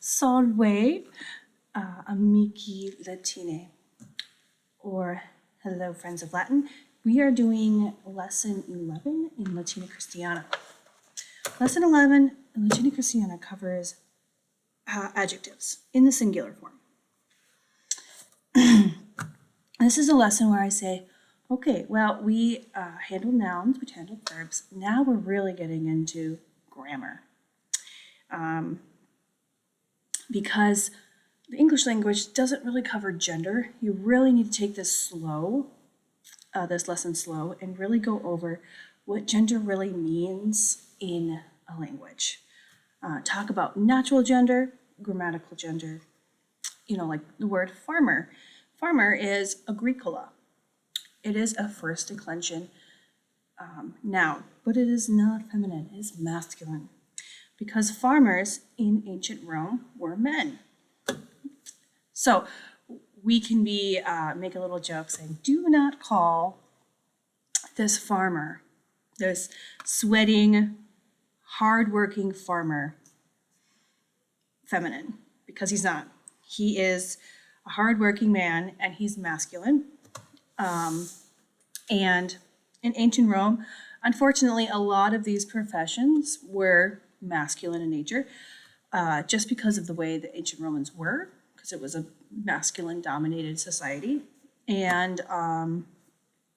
Salve, amici Latine, or hello, friends of Latin. We are doing lesson 11 in Latina Christiana. Lesson 11 in Latina Christiana covers adjectives in the singular form. This is a lesson where I say, okay, well, we handled nouns, we handled verbs. Now we're really getting into grammar. Because the English language doesn't really cover gender. You really need to take this lesson slow, and really go over what gender really means in a language. Talk about natural gender, grammatical gender, like the word farmer. Farmer is agricola. It is a first declension noun, but it is not feminine, it is masculine. Because farmers in ancient Rome were men. So we can make a little joke saying, do not call this farmer, this sweating, hardworking farmer, feminine, because he's not. He is a hardworking man, and he's masculine. And in ancient Rome, unfortunately, a lot of these professions were masculine in nature, just because of the way the ancient Romans were, because it was a masculine-dominated society. And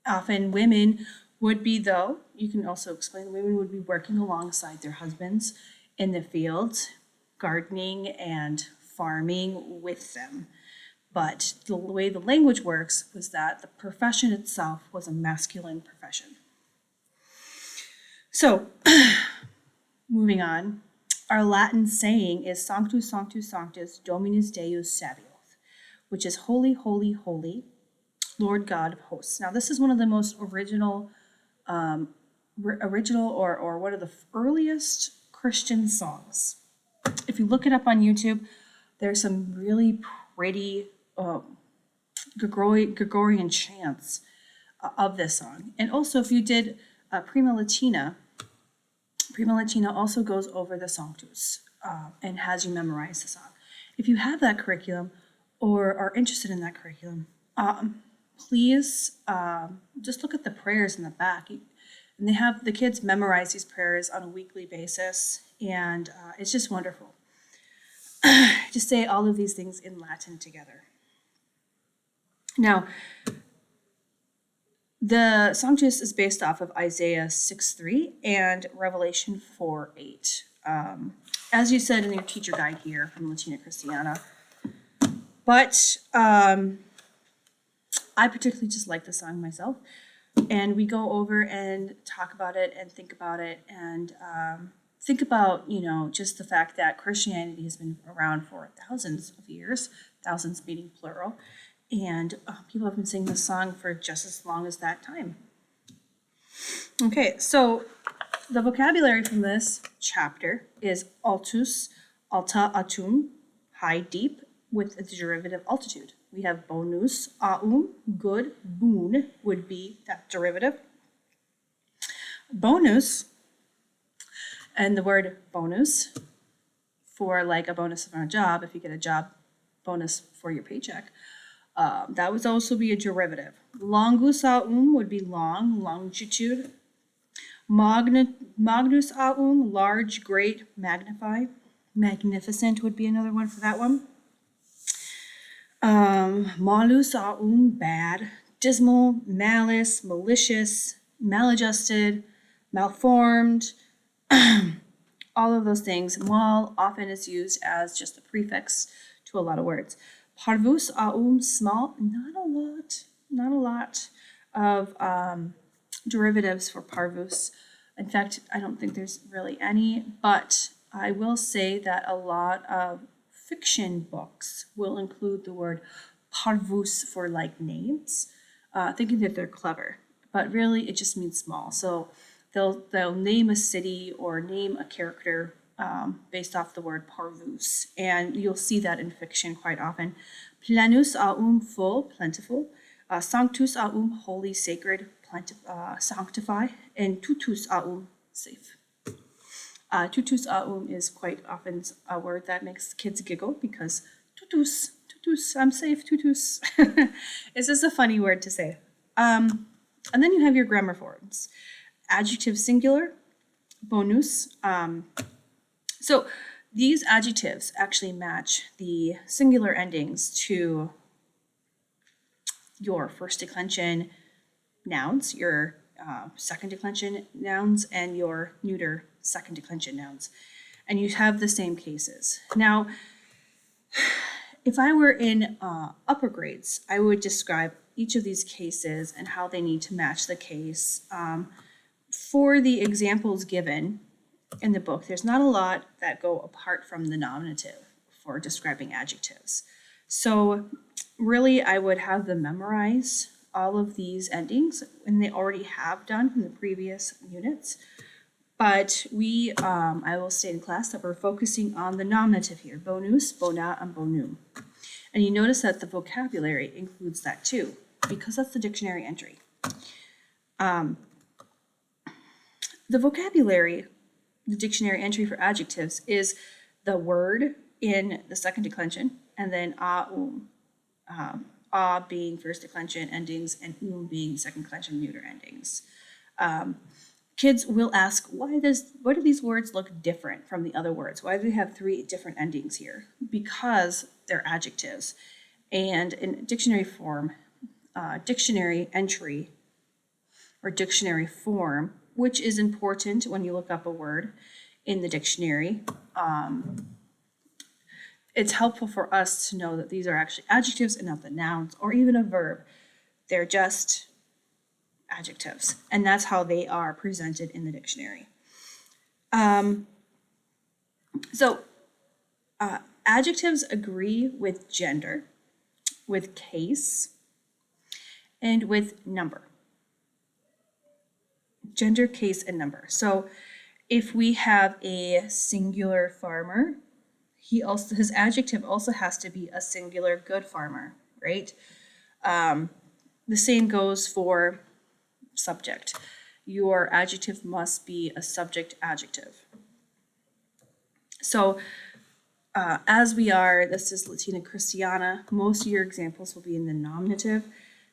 often women would be, though, you can also explain, women would be working alongside their husbands in the fields, gardening and farming with them. But the way the language works was that the profession itself was a masculine profession. So, moving on, our Latin saying is Sanctus, Sanctus, Sanctus, Dominus Deus Sabaoth, which is holy, holy, holy, Lord God of hosts. Now, this is one of the most original or one of the earliest Christian songs. If you look it up on YouTube, there's some really pretty Gregorian chants of this song. And also, if you did Prima Latina also goes over the Sanctus and has you memorize the song. If you have that curriculum or are interested in that curriculum, please just look at the prayers in the back. And they have the kids memorize these prayers on a weekly basis, and it's just wonderful. Just say all of these things in Latin together. Now, the Sanctus is based off of Isaiah 6:3 and Revelation 4:8. As you said in your teacher guide here from Latina Christiana. But I particularly just like the song myself. And we go over and talk about it and think about it, and think about, just the fact that Christianity has been around for thousands of years, thousands meaning plural. And people have been singing this song for just as long as that time. Okay, so the vocabulary from this chapter is altus, alta, atum, high, deep, with the derivative altitude. We have bonus, aum, good, boon would be that derivative. Bonus, and the word bonus for like a bonus on a job, if you get a job bonus for your paycheck, that would also be a derivative. Longus aum would be long, longitude. Magnus aum, large, great, magnify. Magnificent would be another one for that one. Malus aum, bad. Dismal, malice, malicious, maladjusted, malformed. All of those things. Mal often is used as just a prefix to a lot of words. Parvus aum, small, not a lot of derivatives for parvus. In fact, I don't think there's really any, but I will say that a lot of fiction books will include the word parvus for like names, thinking that they're clever, but really it just means small. So they'll name a city or name a character based off the word parvus, and you'll see that in fiction quite often. Planus aum, full, plentiful. Sanctus aum, holy, sacred, sanctify. And tutus aum, safe. Tutus aum is quite often a word that makes kids giggle because tutus, I'm safe, tutus. It's just a funny word to say. And then you have your grammar forms. Adjective singular, bonus. So these adjectives actually match the singular endings to your first declension nouns, your second declension nouns, and your neuter second declension nouns. And you have the same cases. Now, if I were in upper grades, I would describe each of these cases and how they need to match the case. For the examples given in the book, there's not a lot that go apart from the nominative for describing adjectives. So really, I would have them memorize all of these endings, and they already have done from the previous units. But I will state in class that we're focusing on the nominative here, bonus, bona, and bonum. And you notice that the vocabulary includes that too, because that's the dictionary entry. The vocabulary, the dictionary entry for adjectives is the word in the second declension, and then being first declension endings, and being second declension neuter endings. Kids will ask, why do these words look different from the other words? Why do they have 3 different endings here? Because they're adjectives. And in dictionary form, dictionary entry or dictionary form, which is important when you look up a word in the dictionary, it's helpful for us to know that these are actually adjectives and not the nouns or even a verb. They're just adjectives, and that's how they are presented in the dictionary. Adjectives agree with gender, with case, and with number. Gender, case, and number. So if we have a singular farmer, his adjective also has to be a singular good farmer, right? The same goes for subject. Your adjective must be a subject adjective. So this is Latina Christiana, most of your examples will be in the nominative.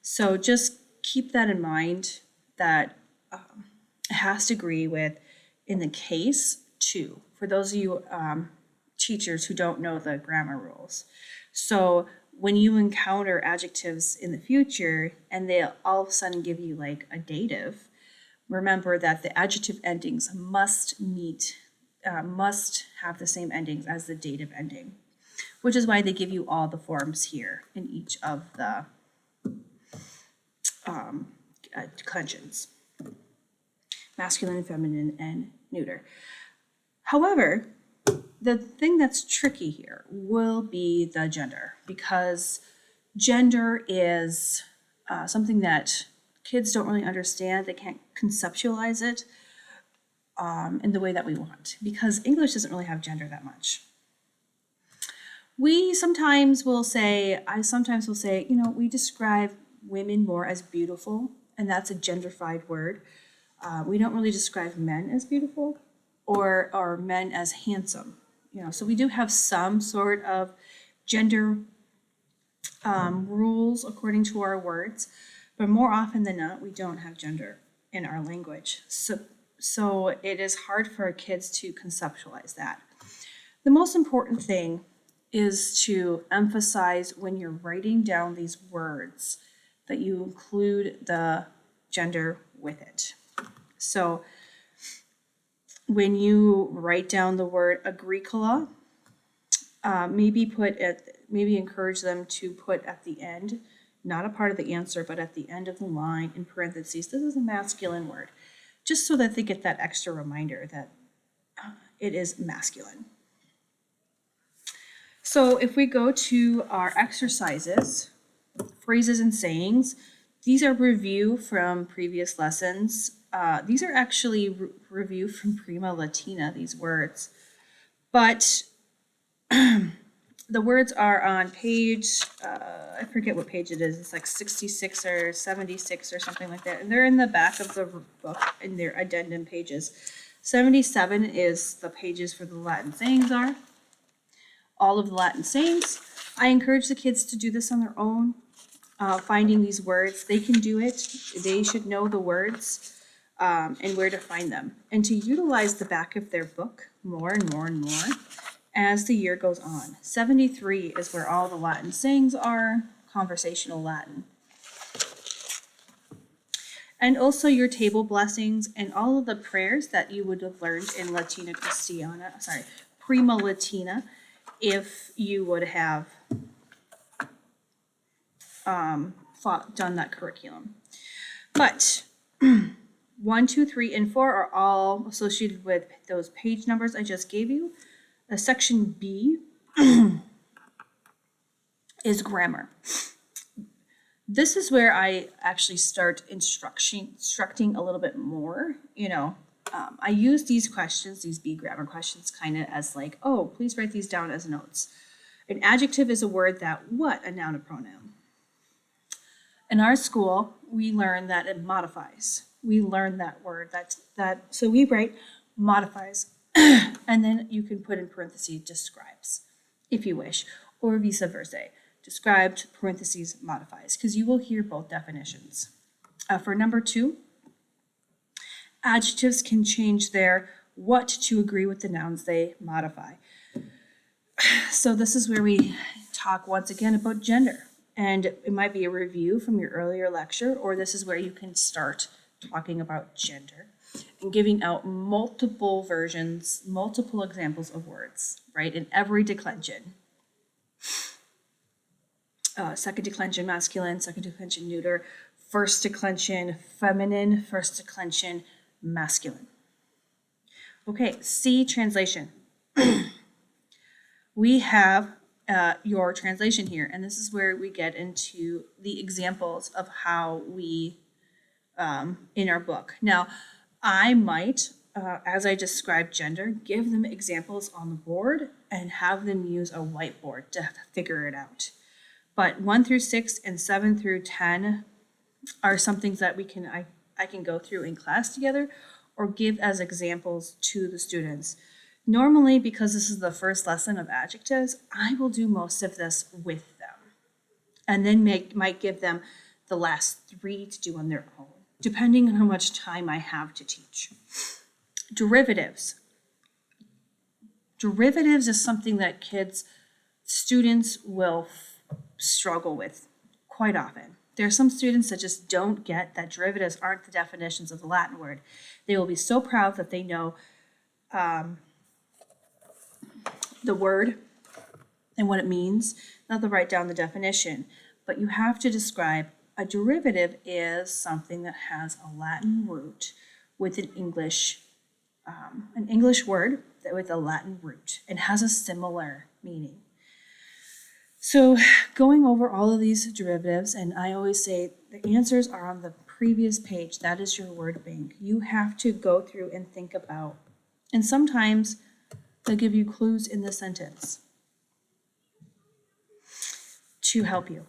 So just keep that in mind, that it has to agree with in the case too, for those of you teachers who don't know the grammar rules. So when you encounter adjectives in the future and they all of a sudden give you like a dative, remember that the adjective endings must have the same endings as the dative ending, which is why they give you all the forms here in each of the declensions: masculine, feminine, and neuter. However, the thing that's tricky here will be the gender, because gender is something that kids don't really understand. They can't conceptualize it in the way that we want, because English doesn't really have gender that much. I sometimes will say, we describe women more as beautiful, and that's a genderfied word. We don't really describe men as beautiful or men as handsome. So we do have some sort of gender rules according to our words, but more often than not, we don't have gender in our language. So it is hard for our kids to conceptualize that. The most important thing is to emphasize when you're writing down these words that you include the gender with it. So when you write down the word agricola, maybe encourage them to put at the end, not a part of the answer, but at the end of the line in parentheses, this is a masculine word, just so that they get that extra reminder that it is masculine. So if we go to our exercises, phrases and sayings, these are review from previous lessons. These are actually review from Prima Latina, these words. But the words are on page, I forget what page it is. It's like 66 or 76 or something like that. And they're in the back of the book in their addendum pages. 77 is the pages for the Latin sayings are. All of the Latin sayings. I encourage the kids to do this on their own, finding these words. They can do it. They should know the words and where to find them, and to utilize the back of their book more and more and more as the year goes on. 73 is where all the Latin sayings are, conversational Latin. And also your table blessings and all of the prayers that you would have learned in Latina Christiana, Prima Latina, if you would have done that curriculum. But 1, 2, 3, and 4 are all associated with those page numbers I just gave you. Section B is grammar. This is where I actually start instructing a little bit more. I use these questions, these B grammar questions, kind of as like, oh, please write these down as notes. An adjective is a word that what? A noun, a pronoun. In our school, we learn that it modifies. We learn that word. So we write modifies, and then you can put in parentheses describes, if you wish, or vice versa. Described, parentheses, modifies, because you will hear both definitions. For number 2, adjectives can change their what to agree with the nouns they modify. So this is where we talk once again about gender. And it might be a review from your earlier lecture, or this is where you can start talking about gender and giving out multiple versions, multiple examples of words, right, in every declension. Second declension masculine, second declension neuter, first declension feminine, first declension masculine. Okay, C, translation. We have your translation here, and this is where we get into the examples of how we, in our book. Now, I might, as I describe gender, give them examples on the board and have them use a whiteboard to figure it out. But 1 through 6 and 7 through 10 are some things that I can go through in class together or give as examples to the students. Normally, because this is the first lesson of adjectives, I will do most of this with them and then might give them the last 3 to do on their own, depending on how much time I have to teach. Derivatives. Derivatives is something that students will struggle with quite often. There are some students that just don't get that derivatives aren't the definitions of the Latin word. They will be so proud that they know the word and what it means, not to write down the definition, but you have to describe a derivative is something that has a Latin root with an English word with a Latin root and has a similar meaning. So going over all of these derivatives, and I always say the answers are on the previous page. That is your word bank. You have to go through and think about, and sometimes they'll give you clues in the sentence to help you.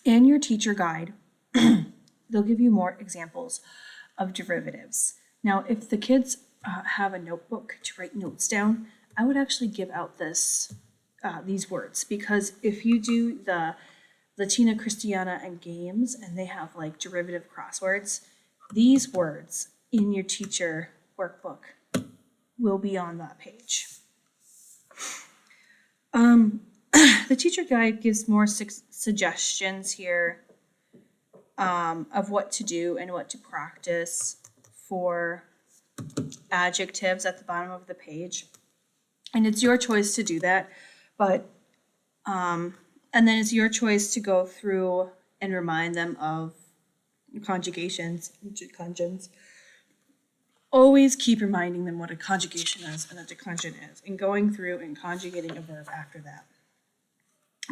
In your teacher guide, they'll give you more examples of derivatives. Now, if the kids have a notebook to write notes down, I would actually give out these words, because if you do the Latina Christiana and games and they have like derivative crosswords, these words in your teacher workbook will be on that page. The teacher guide gives more suggestions here of what to do and what to practice for adjectives at the bottom of the page. And it's your choice to do that, but and then it's your choice to go through and remind them of conjugations and declensions. Always keep reminding them what a conjugation is and a declension is, and going through and conjugating a verb after that.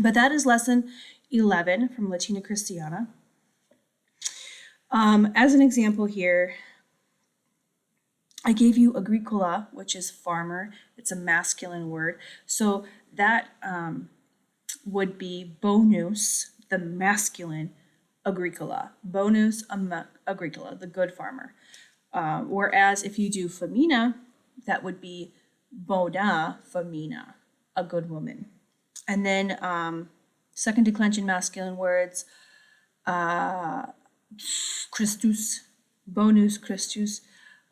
But that is lesson 11 from Latina Christiana. As an example here, I gave you agricola, which is farmer. It's a masculine word. So that would be bonus, the masculine agricola. Bonus agricola, the good farmer. Whereas if you do femina, that would be bona femina, a good woman. And then second declension masculine words, Christus, bonus Christus,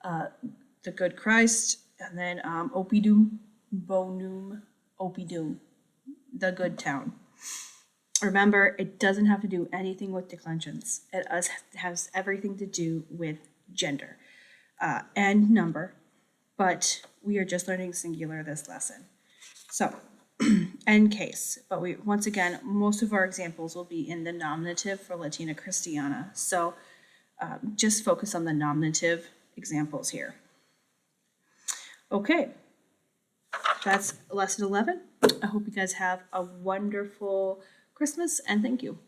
the good Christ, and then oppidum, bonum, oppidum, the good town. Remember, it doesn't have to do anything with declensions. It has everything to do with gender and number, but we are just learning singular this lesson. So, and case, but once again, most of our examples will be in the nominative for Latina Christiana. So just focus on the nominative examples here. Okay, that's lesson 11. I hope you guys have a wonderful Christmas, and thank you.